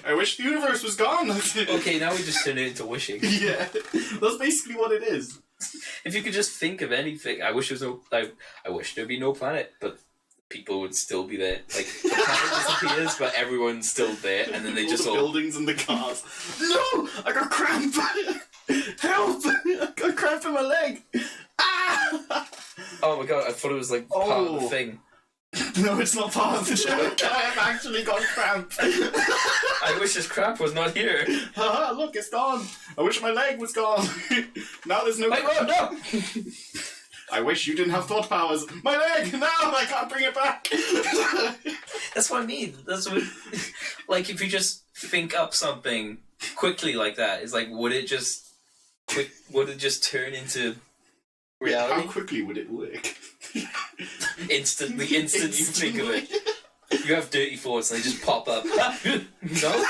I wish the universe was gone. Okay, now we just turn it into wishing. Yeah, that's basically what it is. If you could just think of anything, I wish there was no. I wish there'd be no planet, but people would still be there. Like the planet disappears, but everyone's still there, and then they just the buildings and the cars. No, I got cramp. Help! I got cramp in my leg. Ah! Oh my god! I thought it was like part of the thing. No, it's not part of the joke. I have actually got cramp. I wish this cramp was not here. Haha, look, it's gone. I wish my leg was gone. Now there's no cramp. No! I wish you didn't have thought powers. My leg! No, I can't bring it back. That's what I mean. That's what... Like, if you just think up something quickly like that, it's like, would it just turn into reality? How quickly would it work? Instantly, you think of it. You have dirty thoughts and they just pop up. No?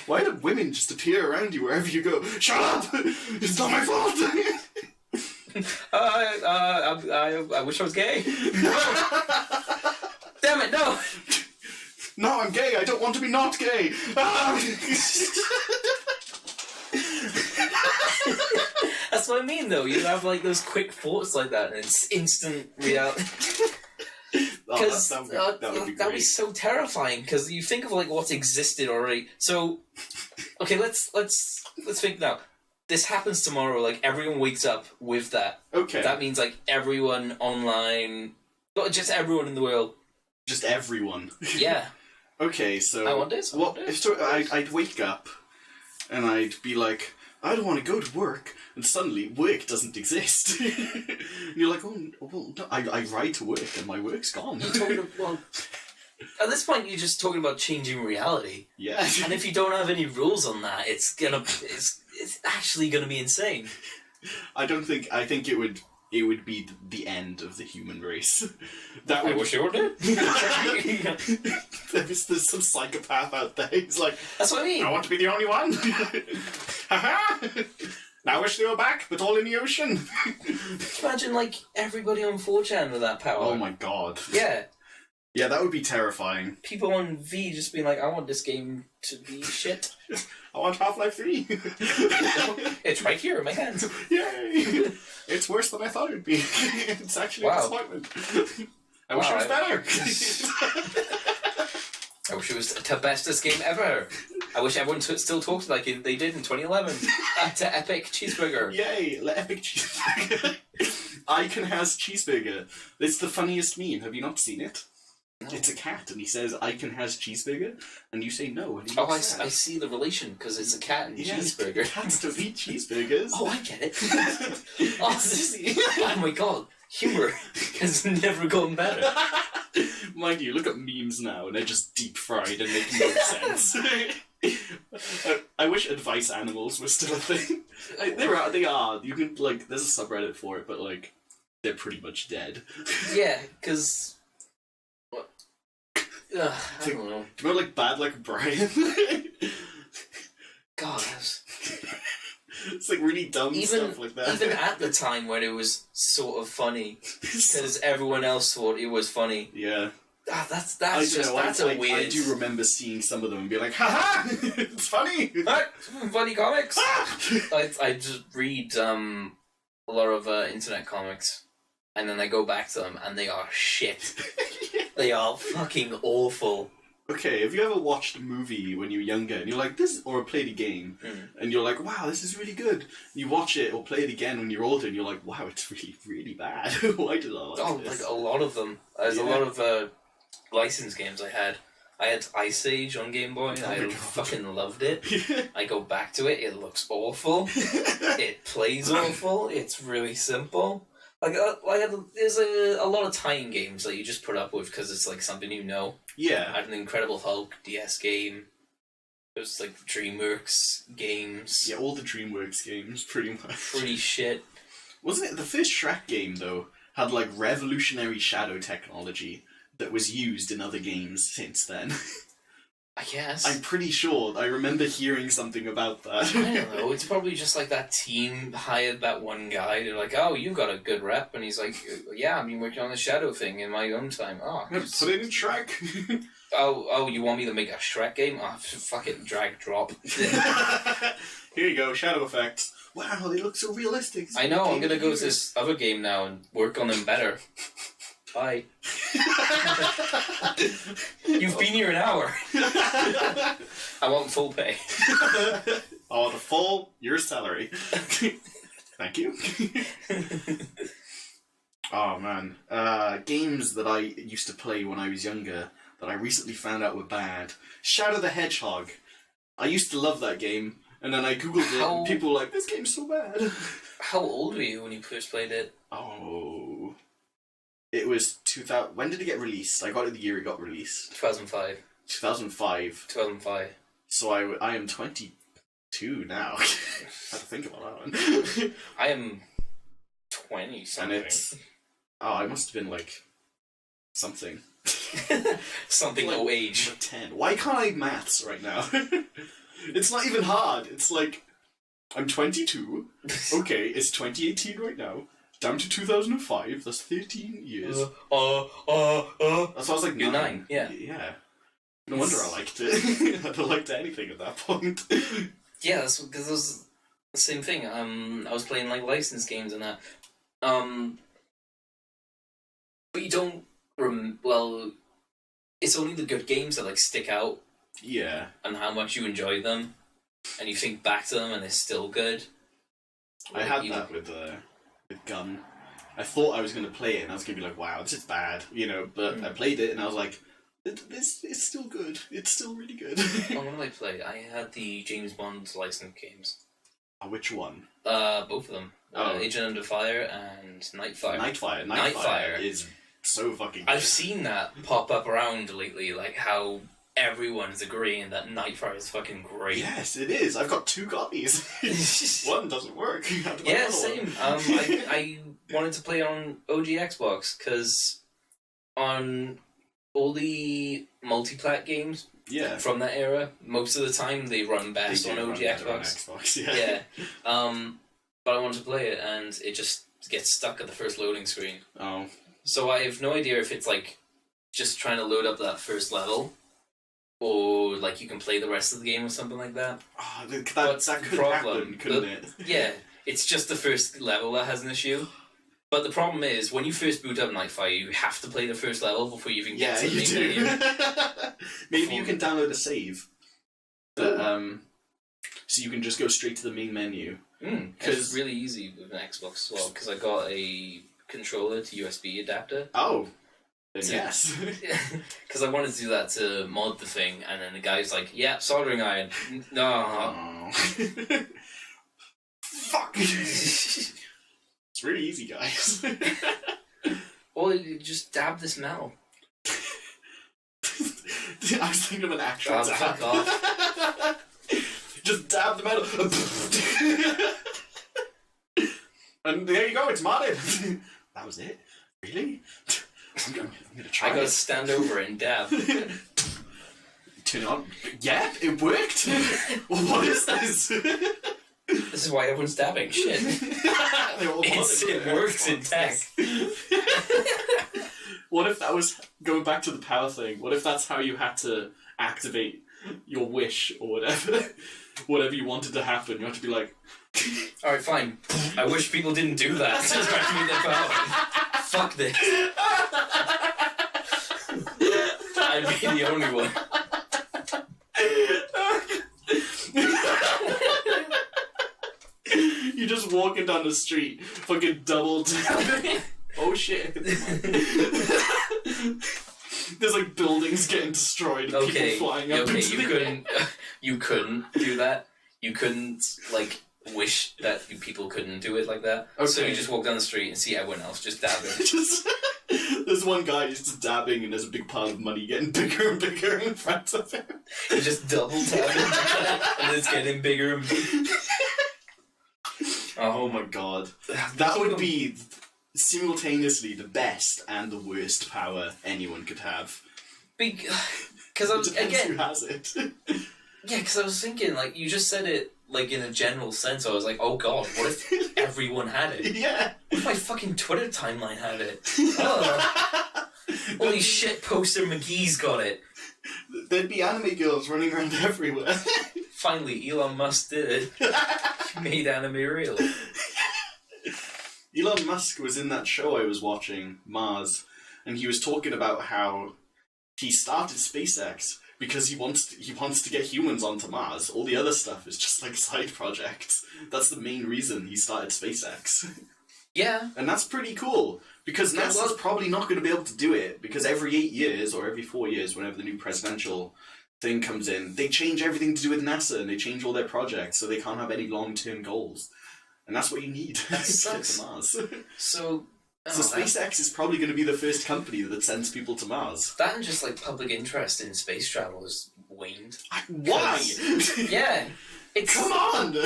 Why do women just appear around you wherever you go? Shut up! It's not my fault! I wish I was gay. Damn it, no! No, I'm gay. I don't want to be not gay. Ah! That's what I mean, though. You have like those quick thoughts like that, and it's instant reality. Because that would be so terrifying. Because you think of like what's existed already. So, okay, let's think now. This happens tomorrow. Like everyone wakes up with that. Okay. That means like everyone online, not just everyone in the world. Just everyone. Yeah. Okay, so I want this. I'd wake up, and I'd be like, I don't want to go to work, and suddenly work doesn't exist. And you're like, oh, well, no, I ride to work, and my work's gone. You're talking about, well, at this point, you're just talking about changing reality. Yeah. And if you don't have any rules on that, it's actually gonna be insane. I think it would be the end of the human race. I wish it would. There's some psychopath out there. He's like, that's what I mean. I want to be the only one. Haha. Now I wish they were back, but all in the ocean. Imagine like everybody on 4chan with that power. Oh my god. Yeah. Yeah, that would be terrifying. People on V just being like, I want this game to be shit. I want Half-Life 3. It's right here in my hands. Yay! It's worse than I thought it would be. It's actually a disappointment. I wish it was better. I wish it was the bestest game ever. I wish everyone still talked like they did in 2011. To Epic Cheeseburger. Yay! Epic Cheeseburger. Icon has cheeseburger. It's the funniest meme. Have you not seen it? No. It's a cat, and he says, Icon has cheeseburger, and you say no. And I see the relation, because it's a cat and cheeseburger. Cats don't eat cheeseburgers. Oh, I get it. Oh my god. Humor has never gotten better. Mind you, look at memes now, and they're just deep fried and make no sense. wish advice animals were still a thing. They are. You can, like, there's a subreddit for it, but, like, they're pretty much dead. Yeah, because... I don't know. Do you remember, like, Bad Like Brian? God, it's like really dumb stuff like that. Even at the time when it was sort of funny, because everyone else thought it was funny. Yeah. That's a weird... I do remember seeing some of them and be like, haha! It's funny! Funny comics! I just read a lot of internet comics, and then I go back to them, and they are shit. They are fucking awful. Okay, have you ever watched a movie when you were younger and you're like, this, or played a game, and you're like, wow, this is really good. You watch it or play it again when you're older and you're like, wow, it's really, really bad. Why did I like this? Like a lot of them. There's a lot of licensed games I had. I had Ice Age on Game Boy, and I fucking loved it. I go back to it, it looks awful. It plays awful, it's really simple. There's a lot of tying games that you just put up with because it's like something you know. Yeah. I had an Incredible Hulk DS game. It was like DreamWorks games. Yeah, all the DreamWorks games, pretty much. Pretty shit. Wasn't it the first Shrek game, though, had like revolutionary shadow technology that was used in other games since then? I guess. I'm pretty sure. I remember hearing something about that. I don't know. It's probably just like that team hired that one guy. They're like, oh, you've got a good rep. And he's like, yeah, I've been working on the shadow thing in my own time. Oh, put it in Shrek. oh, you want me to make a Shrek game? Oh, fuck it, drag, drop. Here you go, shadow effects. Wow, they look so realistic. I know, I'm gonna go to this other game now and work on them better. Bye. You've been here an hour. I want full pay. Oh, the full year's salary. Thank you. Oh man, games that I used to play when I was younger that I recently found out were bad. Shadow the Hedgehog. I used to love that game, and then I googled it, and people were like, "This game's so bad." How old were you when you first played it? Oh. It was 2000. When did it get released? I got it the year it got released. 2005. 2005. 2005. So I am 22 now. I had to think about that one. I am 20 something. And it's... Oh, I must have been like... something. Something like, low age. Like 10. Why can't I maths right now? It's not even hard. It's like... I'm 22. Okay, it's 2018 right now. Down to 2005, that's 13 years. That's why I was like 9. Yeah. Yeah. No wonder I liked it. I don't like anything at that point. Yeah, that's because it was the same thing. I was playing like licensed games and that. But you don't... well, it's only the good games that like stick out. Yeah. And how much you enjoy them. And you think back to them and they're still good. I had that with Gun. I thought I was going to play it and I was going to be like, wow, this is bad, you know, but I played it and I was like, it's still good. It's still really good. Oh, what did I play? I had the James Bond licensed games. Which one? Both of them. Agent Under Fire and Nightfire. Nightfire is so fucking good. I've seen that pop up around lately, like how everyone's agreeing that Nightfire is fucking great. Yes, it is. I've got 2 copies. One doesn't work. Yeah, same. I wanted to play on OG Xbox because on all the multi-plat games from that era, most of the time they run best on OG Xbox. Yeah. But I wanted to play it and it just gets stuck at the first loading screen. Oh. So I have no idea if it's like just trying to load up that first level. Or, like, you can play the rest of the game or something like that. Oh, that could happen, couldn't it? Yeah, it's just the first level that has an issue. But the problem is, when you first boot up Nightfire, you have to play the first level before you even get to the main menu. Maybe you can download a save. So you can just go straight to the main menu. It's really easy with an Xbox as well, because I got a controller to USB adapter. Oh. Yes. Because I wanted to do that to mod the thing, and then the guy's like, yeah, soldering iron. No. Oh. Fuck. It's really easy, guys. Well, you just dab this metal. I was thinking of an actual dab. Fuck off. Just dab the metal. And there you go, it's modded. That was it? Really? I'm gonna try I gotta it. stand over and dab. Turn it on. Yeah, it worked. What is this? This is why everyone's dabbing. Shit. It works in tech. What if that was, going back to the power thing, what if that's how you had to activate your wish or whatever? Whatever you wanted to happen, you had to be like... Alright, fine. I wish people didn't do that. Just activate their power. Fuck this. I'd be the only one. You're just walking down the street, fucking double tapping. Oh shit. There's like buildings getting destroyed and people flying up into the air. You couldn't do that. You couldn't, like, wish that people couldn't do it like that. Okay. So you just walk down the street and see everyone else just dabbing. There's one guy just dabbing and there's a big pile of money getting bigger and bigger in front of him. You just double tapping and it's getting bigger and bigger. Oh my god. That would be simultaneously the best and the worst power anyone could have. Because I was, Depends again... who has it. Yeah, because I was thinking, like, you just said it, like, in a general sense. I was like, oh god, what if everyone had it? Yeah. What if my fucking Twitter timeline had it? Oh. Holy shit, Poster McGee's got it. There'd be anime girls running around everywhere. Finally, Elon Musk did it. He made anime real. Elon Musk was in that show I was watching, Mars, and he was talking about how he started SpaceX because he wants to get humans onto Mars. All the other stuff is just like side projects. That's the main reason he started SpaceX. Yeah. And that's pretty cool, because NASA's probably not going to be able to do it, because every 8 years, or every 4 years, whenever the new presidential thing comes in, they change everything to do with NASA, and they change all their projects, so they can't have any long-term goals. And that's what you need to get to Mars. So SpaceX is probably going to be the first company that sends people to Mars. that and just, like, public interest in space travel has waned. Why? Yeah. Come on!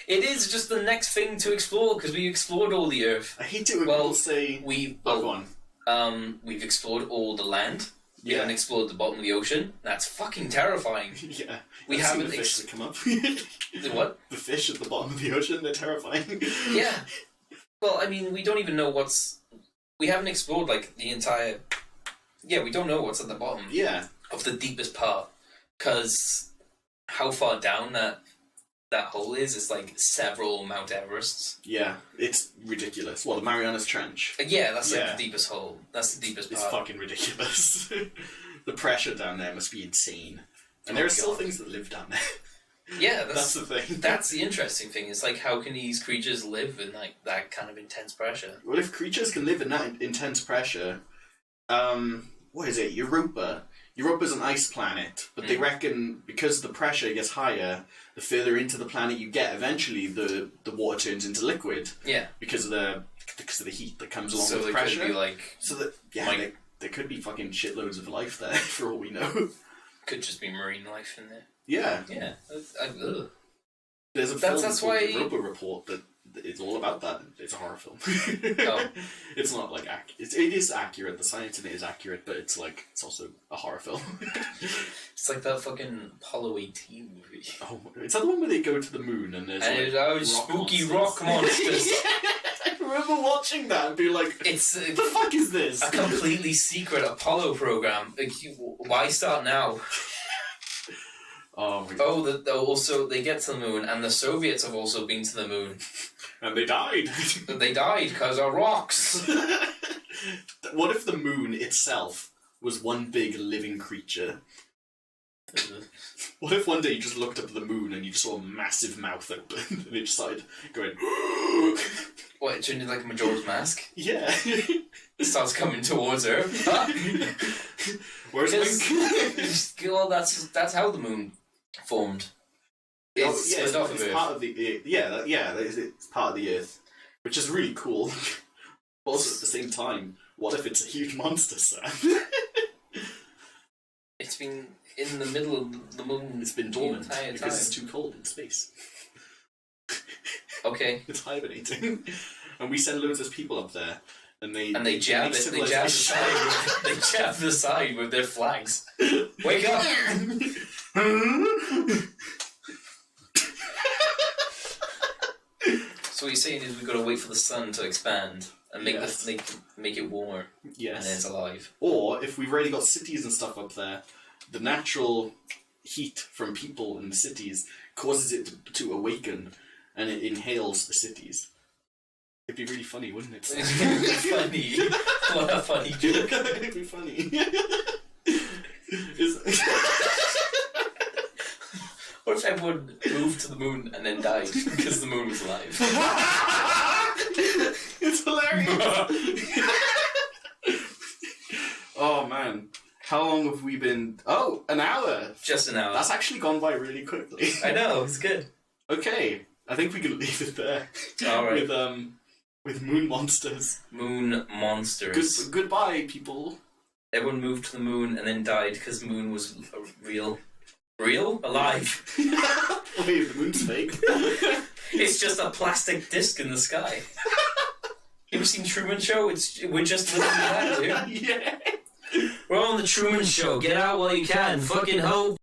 It is just the next thing to explore, because we explored all the Earth. I hate it when people say... Go on. We've explored all the land. We haven't explored the bottom of the ocean. That's fucking terrifying. Yeah. We haven't... the fish that come up. The what? The fish at the bottom of the ocean, they're terrifying. Yeah. Well, I mean, we don't even know what's... We haven't explored, like, the entire... Yeah, we don't know what's at the bottom of the deepest part. Because how far down that hole is like several Mount Everests. Yeah, it's ridiculous. Well, the Marianas Trench. Yeah, that's like the deepest hole. That's the deepest part. It's fucking ridiculous. The pressure down there must be insane. And there are still things that live down there. Yeah, that's the thing. That's the interesting thing. It's like, how can these creatures live in like that kind of intense pressure? Well, if creatures can live in that intense pressure, what is it? Europa. Europa's an ice planet, but they reckon because the pressure gets higher, the further into the planet you get, eventually the water turns into liquid. Yeah. Because of the heat that comes along with there pressure. Could be like, so that there could be fucking shitloads of life there for all we know. Could just be marine life in there. Yeah. Yeah. There's a film that's called why... The Europa Report that it's all about that. It's a horror film. Oh. It's not like it is accurate. The science in it is accurate, but it's also a horror film. It's like that fucking Apollo 18 movie. Oh, is that the one where they go to the moon and there's spooky rock monsters? I remember watching that and being like, "It's what the fuck is this?" A completely secret Apollo program. Like, why start now? Oh my god. Also they get to the moon, and the Soviets have also been to the moon. And they died. They died because of rocks. What if the moon itself was one big living creature? What if one day you just looked up at the moon and you just saw a massive mouth open and it just started going... What, it turned into like a Majora's Mask? Yeah. It starts coming towards her. Where's Link? Well, that's how the moon formed. It's part of the Earth. It's part of the Earth, which is really cool. But also at the same time, what if it's a huge monster, Sam? It's been in the middle of the moon. It's been dormant the entire because time. it's too cold in space. Okay. It's hibernating. And we send loads of people up there. And they jab make it. They jab the side. They jab the side with their flags. Wake up! So what you're saying is we've got to wait for the sun to expand and make Yes. make it warmer, Yes. and then it's alive. Or, if we've already got cities and stuff up there, the natural heat from people in the cities causes it to awaken, and it inhales the cities. It'd be really funny, wouldn't it? Funny. What a funny joke. It'd be funny. What if everyone moved to the moon and then died because the moon was alive? It's hilarious. Oh man, how long have we been? Oh, an hour. Just an hour. That's actually gone by really quickly. I know, it's good. Okay, I think we can leave it there. All right. With moon monsters. Moon monsters. Goodbye, people. Everyone moved to the moon and then died because the moon was real. Real? Alive. Wait, the moon's fake. It's just a plastic disc in the sky. You ever seen Truman Show? We're just living that, dude. Yeah. We're on the Truman Show. Get out while you can. Fucking hoe.